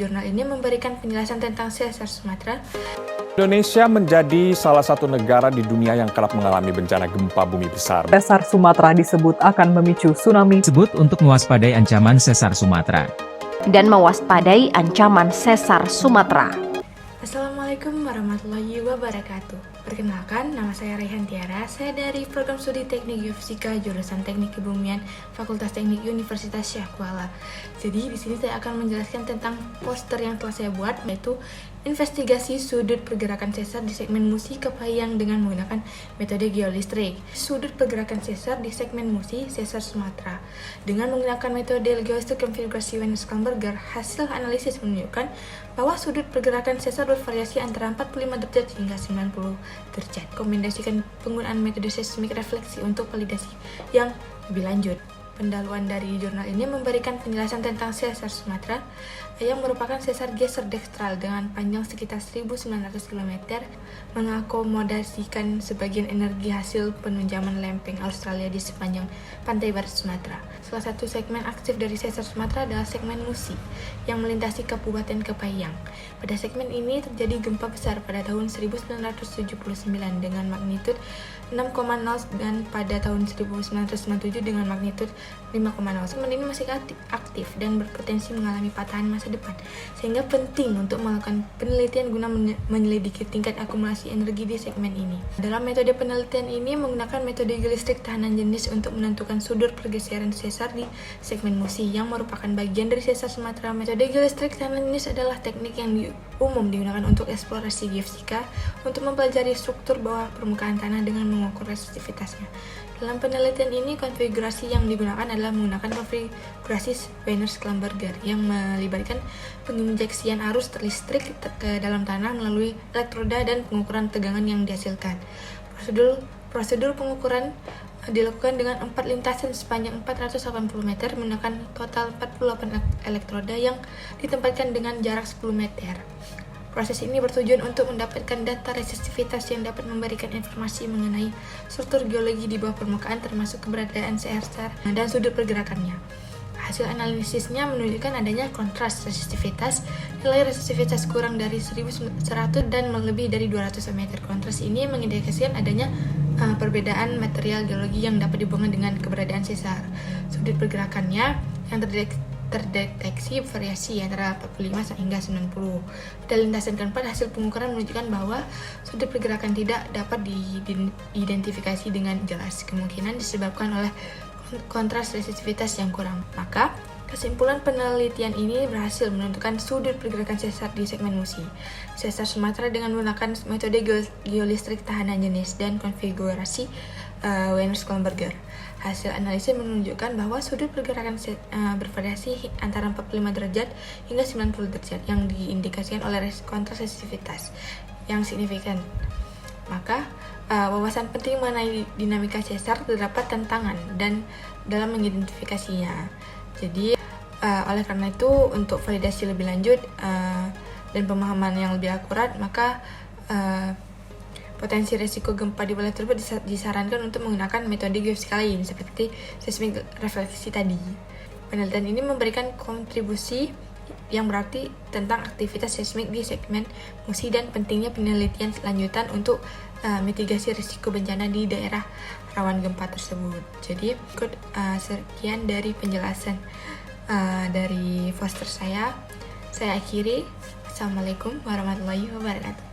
jurnal ini memberikan penjelasan tentang sesar Sumatera. Indonesia menjadi salah satu negara di dunia yang kerap mengalami bencana gempa bumi besar. Sesar Sumatera disebut akan memicu tsunami. Disebut untuk mewaspadai ancaman sesar Sumatera. Dan mewaspadai ancaman sesar Sumatera. Assalamualaikum warahmatullahi wabarakatuh. Perkenalkan, nama saya Raihan Tiara. Saya dari Program Studi Teknik Geofisika jurusan Teknik Kebumian Fakultas Teknik Universitas Syah Kuala. Jadi di sini saya akan menjelaskan tentang poster yang telah saya buat, yaitu investigasi sudut pergerakan sesar di segmen Musi Kepahyang dengan menggunakan metode geolistrik. Sudut pergerakan sesar di segmen Musi, sesar Sumatera. Dengan menggunakan metode geolistrik konfigurasi Wenner-Schlumberger, hasil analisis menunjukkan bahwa sudut pergerakan sesar bervariasi antara 45 derajat hingga 90 derajat. Rekomendasikan penggunaan metode seismik refleksi untuk validasi yang lebih lanjut. Pendahuluan dari jurnal ini memberikan penjelasan tentang sesar Sumatera yang merupakan sesar geser dekstral dengan panjang sekitar 1.900 km, mengakomodasikan sebagian energi hasil penunjaman lempeng Australia di sepanjang pantai barat Sumatera. Salah satu segmen aktif dari sesar Sumatera adalah segmen Musi yang melintasi Kabupaten Kepahyang. Pada segmen ini terjadi gempa besar pada tahun 1979 dengan magnitud 6,0 dan pada tahun 1997 dengan magnitud 5,0. Segmen ini masih aktif dan berpotensi mengalami patahan masa depan, sehingga penting untuk melakukan penelitian guna menyelidiki tingkat akumulasi energi di segmen ini. Dalam metode penelitian ini menggunakan metode geolistrik tahanan jenis untuk menentukan sudut pergeseran sesar di segmen Musi yang merupakan bagian dari sesar Sumatera. Metode geolistrik tahanan jenis adalah teknik yang umum digunakan untuk eksplorasi geofisika untuk mempelajari struktur bawah permukaan tanah dengan mengukur resistivitasnya. Dalam penelitian ini, konfigurasi yang digunakan adalah menggunakan konfigurasi Wenner-Schlumberger yang melibatkan penginjeksian arus listrik ke dalam tanah melalui elektroda dan pengukuran tegangan yang dihasilkan. Prosedur pengukuran dilakukan dengan 4 lintasan sepanjang 480 meter menggunakan total 48 elektroda yang ditempatkan dengan jarak 10 meter. Proses ini bertujuan untuk mendapatkan data resistivitas yang dapat memberikan informasi mengenai struktur geologi di bawah permukaan termasuk keberadaan sesar dan sudut pergerakannya. Hasil analisisnya menunjukkan adanya kontras resistivitas, nilai resistivitas kurang dari 1100 dan lebih dari 200 meter. Kontras ini mengindikasikan adanya perbedaan material geologi yang dapat dihubungkan dengan keberadaan sesar. Sudut pergerakannya yang terdeteksi variasi antara 45 hingga 90. Pada lintasan keempat, hasil pengukuran menunjukkan bahwa sudut pergerakan tidak dapat diidentifikasi dengan jelas. Kemungkinan disebabkan oleh kontras resistivitas yang kurang. Maka, kesimpulan penelitian ini berhasil menentukan sudut pergerakan sesar di segmen Musi, sesar Sumatera dengan menggunakan metode geolistrik tahanan jenis dan konfigurasi Wenner-Schlumberger. Hasil analisis menunjukkan bahwa sudut pergerakan bervariasi antara 45 derajat hingga 90 derajat yang diindikasikan oleh kontras resistivitas yang signifikan. Maka, wawasan penting mengenai dinamika sesar terdapat tantangan dan dalam mengidentifikasinya. Jadi, oleh karena itu, untuk validasi lebih lanjut dan pemahaman yang lebih akurat, maka potensi risiko gempa di wilayah tersebut disarankan untuk menggunakan metode geofisika lain seperti seismik refleksi tadi. Penelitian ini memberikan kontribusi yang berarti tentang aktivitas seismik di segmen Musi dan pentingnya penelitian lanjutan untuk mitigasi risiko bencana di daerah rawan gempa tersebut. Jadi sekian dari penjelasan dari poster saya. Saya akhiri. Assalamualaikum warahmatullahi wabarakatuh.